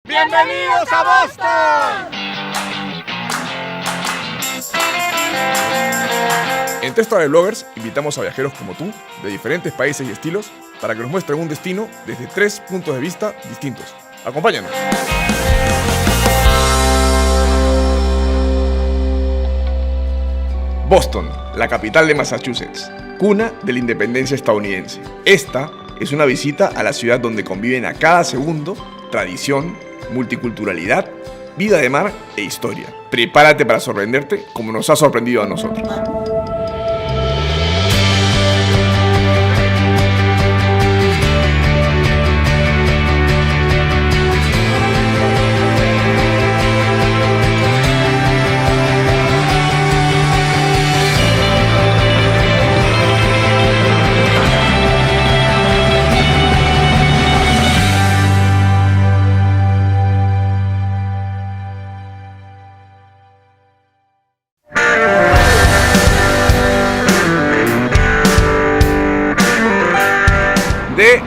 ¡Bienvenidos a Boston! En Test Travel Bloggers invitamos a viajeros como tú, de diferentes países y estilos, para que nos muestren un destino desde 3 puntos de vista distintos. ¡Acompáñanos! Boston, la capital de Massachusetts, cuna de la independencia estadounidense. Esta es una visita a la ciudad donde conviven a cada segundo tradición, multiculturalidad, vida de mar e historia. Prepárate para sorprenderte como nos ha sorprendido a nosotros.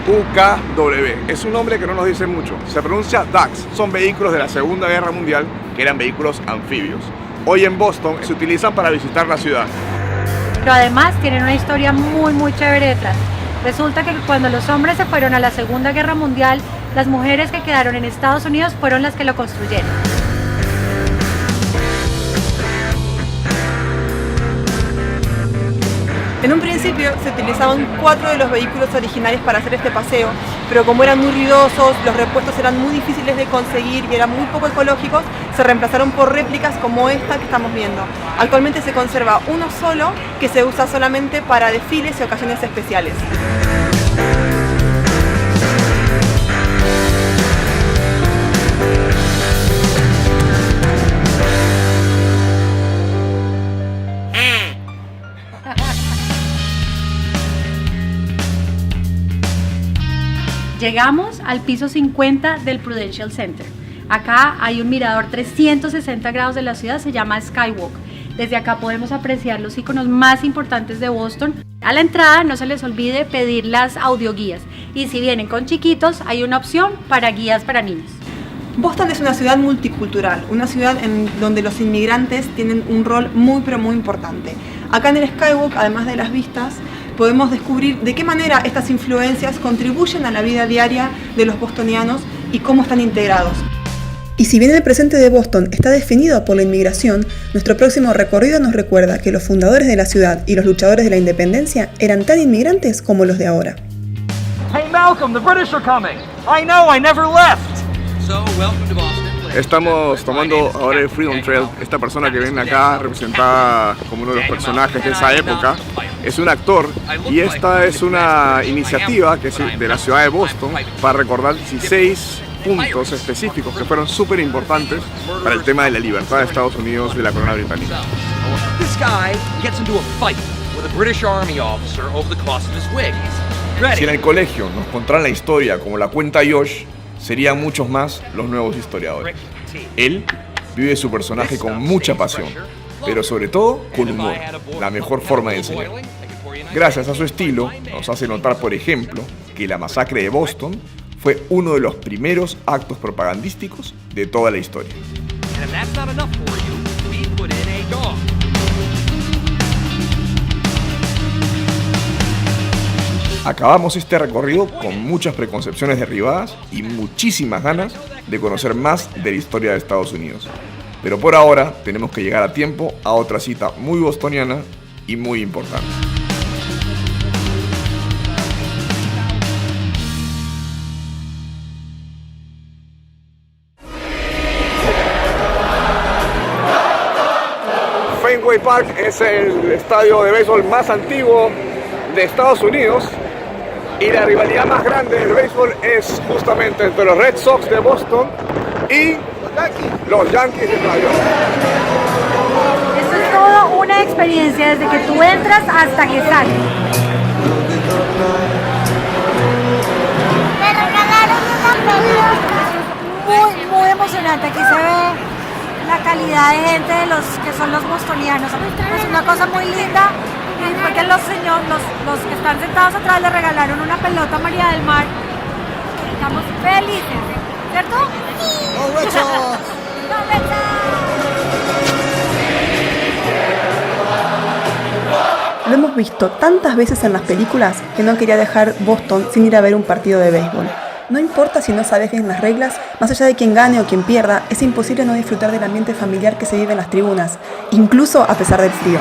DUKW. Es un nombre que no nos dice mucho. Se pronuncia DUCs. Son vehículos de la Segunda Guerra Mundial que eran vehículos anfibios. Hoy en Boston se utilizan para visitar la ciudad. Pero además tienen una historia muy chévere detrás. Resulta que cuando los hombres se fueron a la Segunda Guerra Mundial, las mujeres que quedaron en Estados Unidos fueron las que lo construyeron. En un principio se utilizaban 4 de los vehículos originales para hacer este paseo, pero como eran muy ruidosos, los repuestos eran muy difíciles de conseguir y eran muy poco ecológicos, se reemplazaron por réplicas como esta que estamos viendo. Actualmente se conserva uno solo que se usa solamente para desfiles y ocasiones especiales. Llegamos al piso 50 del Prudential Center. Acá hay un mirador 360 grados de la ciudad, se llama Skywalk. Desde acá podemos apreciar los iconos más importantes de Boston. A la entrada no se les olvide pedir las audioguías. Y si vienen con chiquitos, hay una opción para guías para niños. Boston es una ciudad multicultural, una ciudad en donde los inmigrantes tienen un rol muy importante. Acá en el Skywalk, además de las vistas, podemos descubrir de qué manera estas influencias contribuyen a la vida diaria de los bostonianos y cómo están integrados. Y si bien el presente de Boston está definido por la inmigración, nuestro próximo recorrido nos recuerda que los fundadores de la ciudad y los luchadores de la independencia eran tan inmigrantes como los de ahora. Hey Malcolm, the British are coming. I know, I never left. So, welcome to Boston. Estamos tomando ahora el Freedom Trail. Esta persona que ven acá, representada como uno de los personajes de esa época, es un actor y esta es una iniciativa que es de la ciudad de Boston para recordar 16 puntos específicos que fueron súper importantes para el tema de la libertad de Estados Unidos de la corona británica. This guy gets into a fight with a British Army officer over the cost of his wig. Si en el colegio nos contaran la historia como la cuenta Josh, serían muchos más los nuevos historiadores. Él vive su personaje con mucha pasión, pero sobre todo con humor, la mejor forma de enseñar. Gracias a su estilo, nos hace notar, por ejemplo, que la masacre de Boston fue uno de los primeros actos propagandísticos de toda la historia. Acabamos este recorrido con muchas preconcepciones derribadas y muchísimas ganas de conocer más de la historia de Estados Unidos. Pero por ahora tenemos que llegar a tiempo a otra cita muy bostoniana y muy importante. Fenway Park es el estadio de béisbol más antiguo de Estados Unidos. Y la rivalidad más grande del béisbol es justamente entre los Red Sox de Boston y los Yankees de Nueva York. Esto es toda una experiencia desde que tú entras hasta que sales. Me regalaron una pelota. Muy emocionante. Aquí se ve la calidad de gente de los que son los bostonianos. Es una cosa muy linda. Y fue que los que están sentados atrás le regalaron una pelota a María del Mar. Estamos felices, ¿cierto? Sí. hemos visto tantas veces en las películas que no quería dejar Boston sin ir a ver un partido de béisbol. No importa si no sabes bien las reglas, más allá de quién gane o quién pierda, es imposible no disfrutar del ambiente familiar que se vive en las tribunas, incluso a pesar del frío.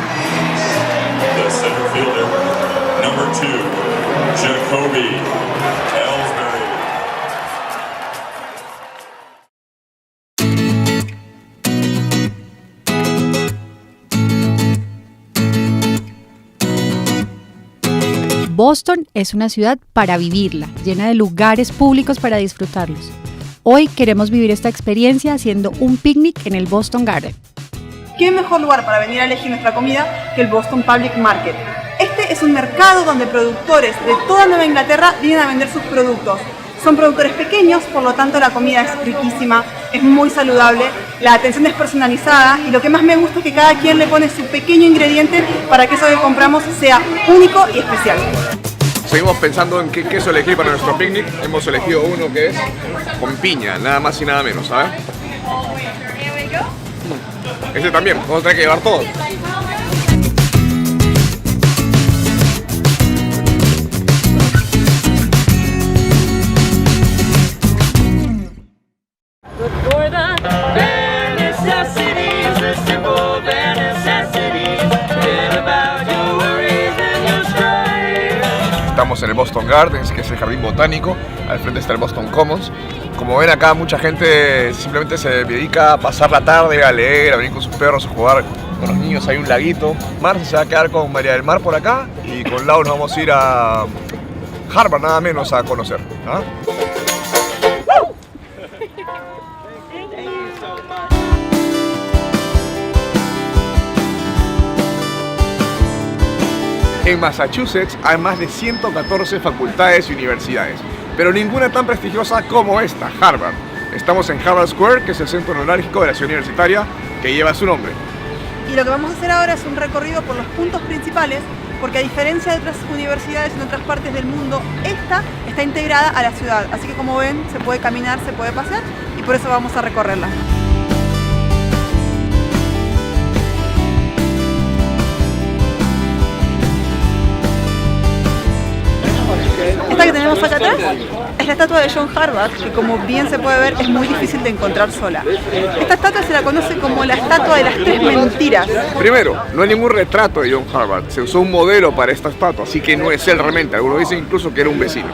The center fielder, number 2, Jacoby Ellsbury. Boston es una ciudad para vivirla, llena de lugares públicos para disfrutarlos. Hoy queremos vivir esta experiencia haciendo un picnic en el Boston Garden. ¿Qué mejor lugar para venir a elegir nuestra comida que el Boston Public Market? Este es un mercado donde productores de toda Nueva Inglaterra vienen a vender sus productos. Son productores pequeños, por lo tanto la comida es riquísima, es muy saludable, la atención es personalizada y lo que más me gusta es que cada quien le pone su pequeño ingrediente para que eso que compramos sea único y especial. Seguimos pensando en qué queso elegir para nuestro picnic. Hemos elegido uno que es con piña, nada más y nada menos, ¿sabes? Ese también, vamos a tener que llevar todos. Estamos en el Boston Gardens, que es el jardín botánico. Al frente está el Boston Commons. Como ven acá, mucha gente simplemente se dedica a pasar la tarde, a leer, a venir con sus perros, a jugar con los niños. Hay un laguito. Marce se va a quedar con María del Mar por acá y con Lau nos vamos a ir a Harvard, nada menos, a conocer. ¿Ah? En Massachusetts hay más de 114 facultades y universidades, pero ninguna tan prestigiosa como esta, Harvard. Estamos en Harvard Square, que es el centro neurálgico de la ciudad universitaria que lleva su nombre. Y lo que vamos a hacer ahora es un recorrido por los puntos principales, porque a diferencia de otras universidades en otras partes del mundo, esta está integrada a la ciudad. Así que como ven, se puede caminar, se puede pasear y por eso vamos a recorrerla. Esta que tenemos acá atrás es la estatua de John Harvard, que como bien se puede ver es muy difícil de encontrar sola. Esta estatua se la conoce como la estatua de las 3 mentiras. Primero, no hay ningún retrato de John Harvard, se usó un modelo para esta estatua, así que no es él realmente, algunos dicen incluso que era un vecino.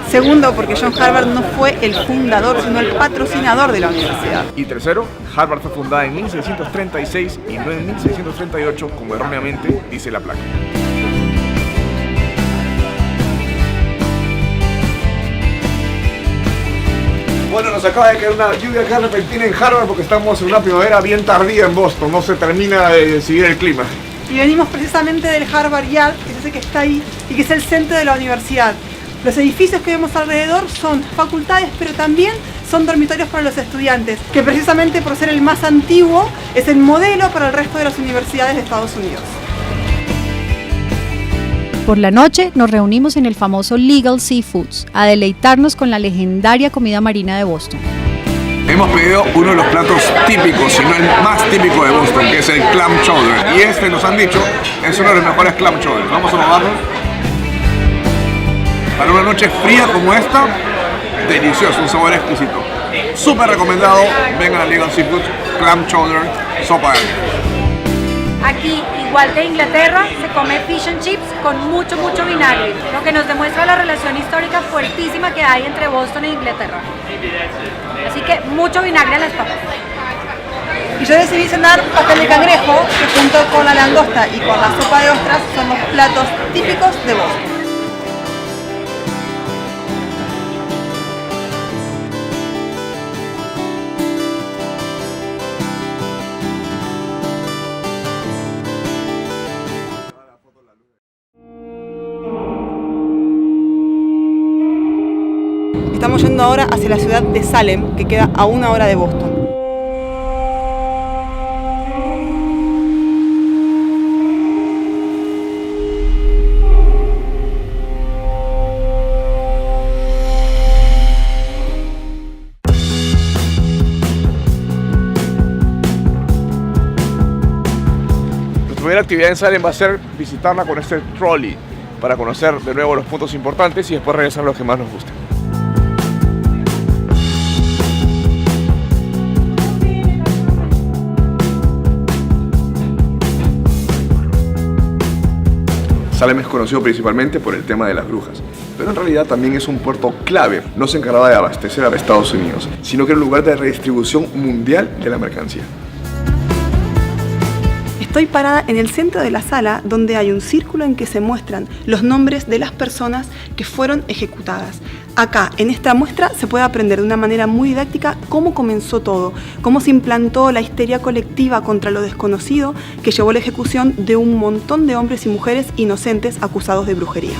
Segundo, porque John Harvard no fue el fundador, sino el patrocinador de la universidad. Y tercero, Harvard fue fundada en 1636 y no en 1638, como erróneamente dice la placa. Bueno, nos acaba de caer una lluvia acá repentina en Harvard porque estamos en una primavera bien tardía en Boston, no se termina de decidir el clima. Y venimos precisamente del Harvard Yard, que es ese que está ahí y que es el centro de la universidad. Los edificios que vemos alrededor son facultades, pero también son dormitorios para los estudiantes, que precisamente por ser el más antiguo es el modelo para el resto de las universidades de Estados Unidos. Por la noche nos reunimos en el famoso Legal Seafoods a deleitarnos con la legendaria comida marina de Boston. Hemos pedido uno de los platos típicos, si no el más típico de Boston, que es el clam chowder. Y este, nos han dicho, es uno de los mejores clam chowder. Vamos a probarlo. Para una noche fría como esta, delicioso, un sabor exquisito. Súper recomendado, vengan a Legal Seafoods, clam chowder, sopa de alga. Aquí, igual que en Inglaterra, se come fish and chips con mucho vinagre, lo que nos demuestra la relación histórica fuertísima que hay entre Boston e Inglaterra. Así que mucho vinagre a las papas. Y yo decidí cenar pastel de cangrejo, que junto con la langosta y con la sopa de ostras son los platos típicos de Boston. Estamos yendo ahora hacia la ciudad de Salem, que queda a 1 hora de Boston. primera actividad en Salem va a ser visitarla con este trolley para conocer de nuevo los puntos importantes y después regresar a los que más nos gusten. Salem es conocido principalmente por el tema de las brujas, pero en realidad también es un puerto clave. No se encargaba de abastecer a Estados Unidos, sino que era un lugar de redistribución mundial de la mercancía. Estoy parada en el centro de la sala, donde hay un círculo en que se muestran los nombres de las personas que fueron ejecutadas. Acá, en esta muestra, se puede aprender de una manera muy didáctica cómo comenzó todo, cómo se implantó la histeria colectiva contra lo desconocido que llevó a la ejecución de un montón de hombres y mujeres inocentes acusados de brujería.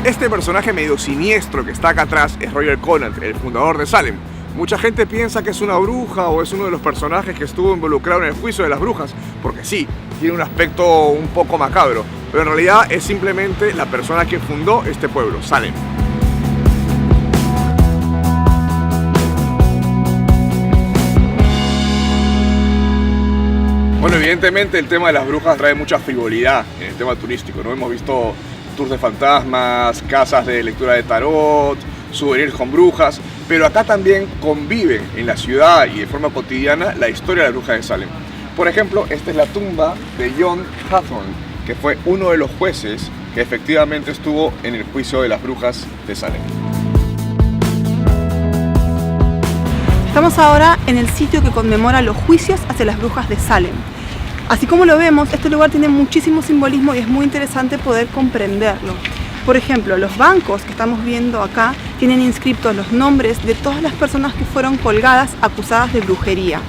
Este personaje medio siniestro que está acá atrás es Roger Conant, el fundador de Salem. Mucha gente piensa que es una bruja o es uno de los personajes que estuvo involucrado en el juicio de las brujas, porque sí, tiene un aspecto un poco macabro, pero en realidad es simplemente la persona que fundó este pueblo, Salem. Bueno, evidentemente el tema de las brujas trae mucha frivolidad en el tema turístico, ¿no? Hemos visto tours de fantasmas, casas de lectura de tarot, souvenirs con brujas, pero acá también conviven en la ciudad y de forma cotidiana la historia de la bruja de Salem. Por ejemplo, esta es la tumba de John Hathorne, que fue uno de los jueces que efectivamente estuvo en el juicio de las brujas de Salem. Estamos ahora en el sitio que conmemora los juicios hacia las brujas de Salem. Así como lo vemos, este lugar tiene muchísimo simbolismo y es muy interesante poder comprenderlo. Por ejemplo, los bancos que estamos viendo acá tienen inscriptos los nombres de todas las personas que fueron colgadas acusadas de brujería.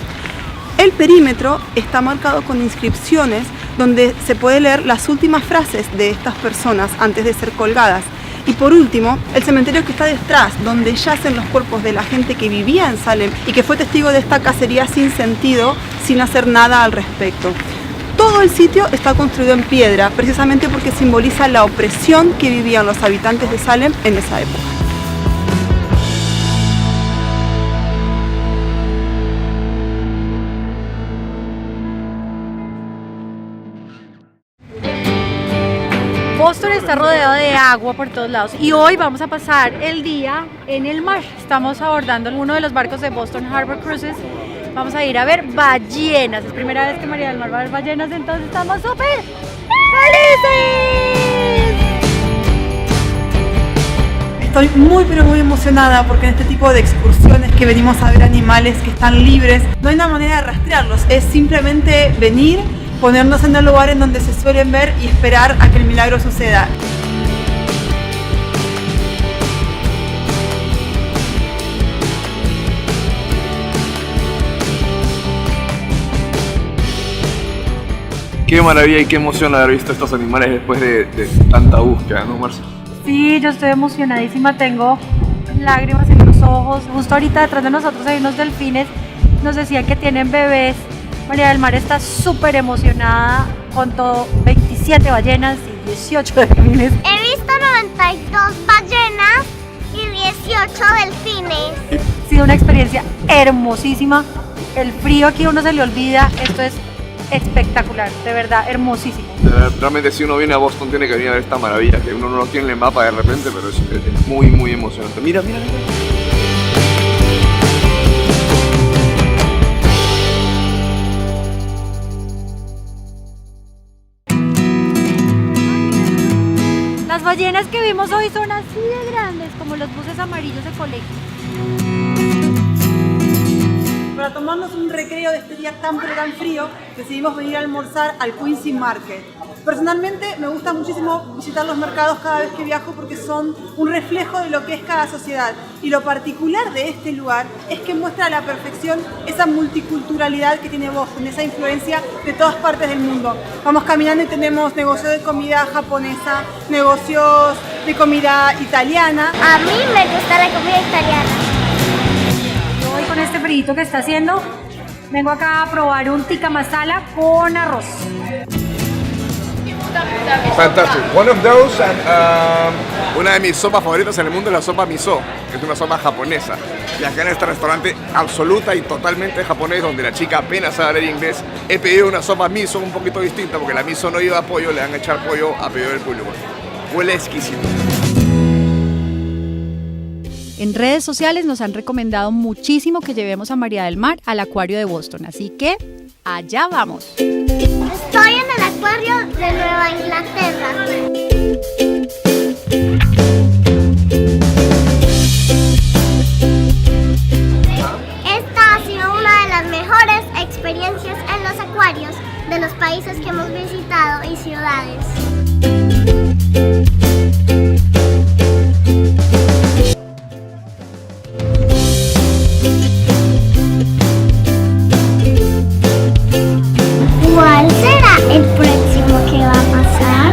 El perímetro está marcado con inscripciones donde se puede leer las últimas frases de estas personas antes de ser colgadas. Y por último, el cementerio que está detrás, donde yacen los cuerpos de la gente que vivía en Salem y que fue testigo de esta cacería sin sentido, sin hacer nada al respecto. Todo el sitio está construido en piedra, precisamente porque simboliza la opresión que vivían los habitantes de Salem en esa época. Boston está rodeado de agua por todos lados y hoy vamos a pasar el día en el mar. Estamos abordando uno de los barcos de Boston Harbor Cruises. Vamos a ir a ver ballenas. Es primera vez que María del Mar va a ver ballenas, entonces estamos súper felices. Estoy muy pero muy emocionada porque en este tipo de excursiones que venimos a ver animales que están libres, no hay una manera de rastrearlos, es simplemente venir, ponernos en el lugar en donde se suelen ver y esperar a que el milagro suceda. Qué maravilla y qué emoción haber visto estos animales después de tanta búsqueda, ¿no, Marcia? Sí, yo estoy emocionadísima, tengo lágrimas en los ojos. Justo ahorita detrás de nosotros hay unos delfines, nos decían que tienen bebés. María del Mar está súper emocionada, contó 27 ballenas y 18 delfines. He visto 92 ballenas y 18 delfines. Ha sido una experiencia hermosísima. El frío aquí uno se le olvida, esto es espectacular, de verdad, hermosísimo. Realmente si uno viene a Boston tiene que venir a ver esta maravilla, que uno no lo tiene en el mapa de repente, pero es muy muy emocionante. Mira, mira, mira. Las ballenas que vimos hoy son así de grandes, como los buses amarillos de colegio. Para tomarnos un recreo de este día tan pero tan frío, decidimos venir a almorzar al Quincy Market. Personalmente me gusta muchísimo visitar los mercados cada vez que viajo porque son un reflejo de lo que es cada sociedad. Y lo particular de este lugar es que muestra a la perfección esa multiculturalidad que tiene Boston, esa influencia de todas partes del mundo. Vamos caminando y tenemos negocios de comida japonesa, negocios de comida italiana. A mí me gusta la comida italiana. Hoy con este frío que está haciendo, vengo acá a probar un tikka masala con arroz. Fantastic. One of those and una de mis sopas favoritas en el mundo es la sopa miso, que es una sopa japonesa. Y acá en este restaurante absoluta y totalmente japonés, donde la chica apenas sabe hablar inglés, he pedido una sopa miso un poquito distinta, porque la miso no lleva pollo, le van a echar pollo a pedido del público. Huele exquisito. En redes sociales nos han recomendado muchísimo que llevemos a María del Mar al acuario de Boston, así que allá vamos. Estoy en el acuario de Nueva Inglaterra. Esta ha sido una de las mejores experiencias en los acuarios de los países que hemos visitado y ciudades. ¿Cuál será el próximo que va a pasar?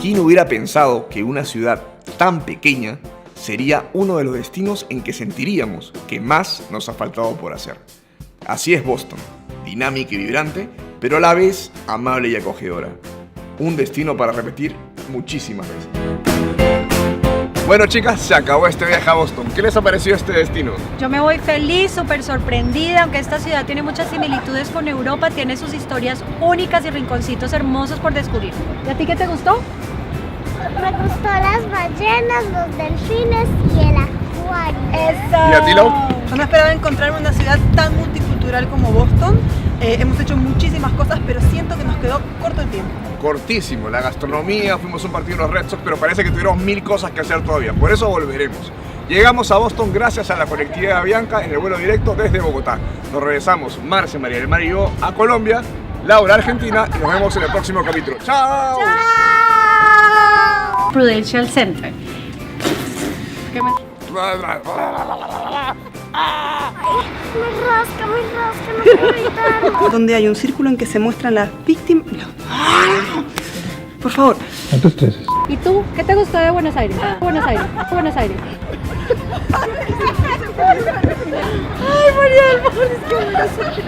¿Quién hubiera pensado que una ciudad tan pequeña sería uno de los destinos en que sentiríamos que más nos ha faltado por hacer? Así es Boston, dinámica y vibrante, pero a la vez amable y acogedora. Un destino para repetir muchísimas veces. Bueno chicas, se acabó este viaje a Boston. ¿Qué les ha parecido este destino? Yo me voy feliz, súper sorprendida, aunque esta ciudad tiene muchas similitudes con Europa, tiene sus historias únicas y rinconcitos hermosos por descubrir. ¿Y a ti qué te gustó? Me gustó las ballenas, los delfines y el acuario. ¡Eso! ¿Y a ti, Lau? Yo no esperaba encontrarme una ciudad tan multicultural como Boston. Hemos hecho muchísimas cosas, pero siento que nos quedó corto el tiempo. Cortísimo, la gastronomía, fuimos a un partido de los Red Sox, pero parece que tuvieron 1000 cosas que hacer todavía, por eso volveremos. Llegamos a Boston gracias a la conectividad Avianca en el vuelo directo desde Bogotá. Nos regresamos, Marce, María del Mar y yo, a Colombia, Laura, Argentina, y nos vemos en el próximo capítulo. ¡Chao! Prudential Center. ¿Qué me... Me rasca, no puedo evitarlo. Donde hay un círculo en que se muestran las víctimas. Por favor. ¿Y tú? ¿Qué te gustó de Buenos Aires? Buenos Aires. Ay, María del Mar, es que